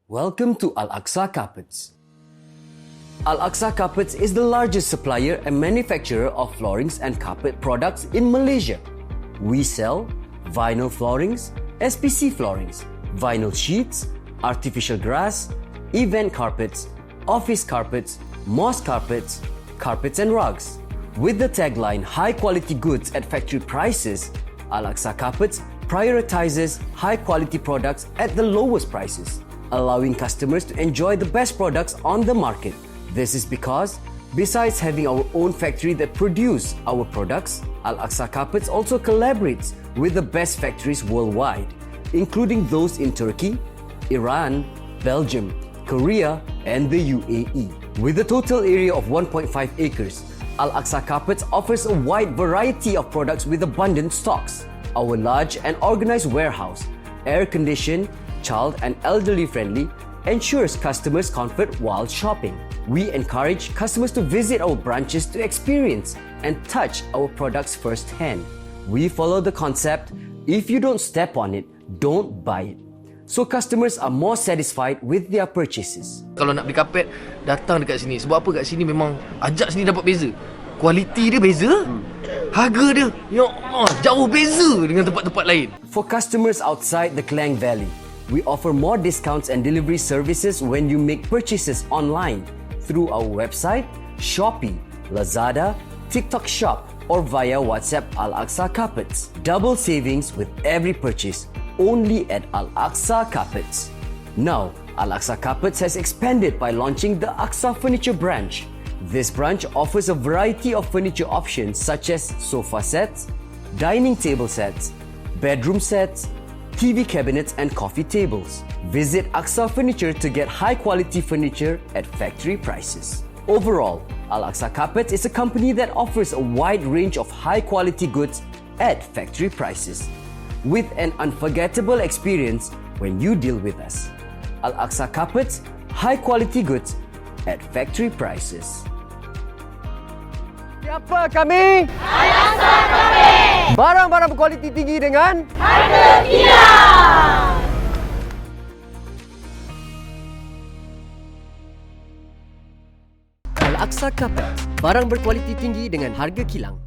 Welcome to Aqsa Carpets. Aqsa Carpets is the largest supplier and manufacturer of floorings and carpet products in Malaysia. We sell vinyl floorings, SPC floorings, vinyl sheets, artificial grass, event carpets, office carpets, Mosque Carpets, carpets and rugs. With the tagline high quality goods at factory prices, Aqsa Carpets prioritizes high quality products at the lowest prices, allowing customers to enjoy the best products on the market. This is because, besides having our own factory that produce our products, Aqsa Carpets also collaborates with the best factories worldwide, including those in Turkey, Iran, Belgium, Korea, and the UAE. With a total area of 1.5 acres, Aqsa Carpets offers a wide variety of products with abundant stocks. Our large and organized warehouse, air-conditioned, child and elderly friendly, ensures customers comfort while shopping. We encourage customers to visit our branches to experience and touch our products firsthand. We follow the concept, if you don't step on it, don't buy it. So customers are more satisfied with their purchases. Kalau nak beli karpet, datang dekat sini. Sebab apa kat sini memang ajak sini dapat beza. Kualiti dia beza. Harga dia, ya Allah, jauh beza dengan tempat-tempat lain. For customers outside the Klang Valley, we offer more discounts and delivery services when you make purchases online through our website, Shopee, Lazada, TikTok Shop, or via WhatsApp Aqsa Carpets. Double savings with every purchase only at Aqsa Carpets. Now, Aqsa Carpets has expanded by launching the Aqsa Furniture branch. This branch offers a variety of furniture options such as sofa sets, dining table sets, bedroom sets, TV cabinets and coffee tables. Visit Aqsa Furniture to get high-quality furniture at factory prices. Overall, Aqsa Carpets is a company that offers a wide range of high-quality goods at factory prices, with an unforgettable experience when you deal with us. Aqsa Carpets, high-quality goods at factory prices. Siapa kami? Aqsa Carpets. Barang-barang berkualiti tinggi dengan harga kilang. Aqsa Carpets. Barang berkualiti tinggi dengan harga kilang.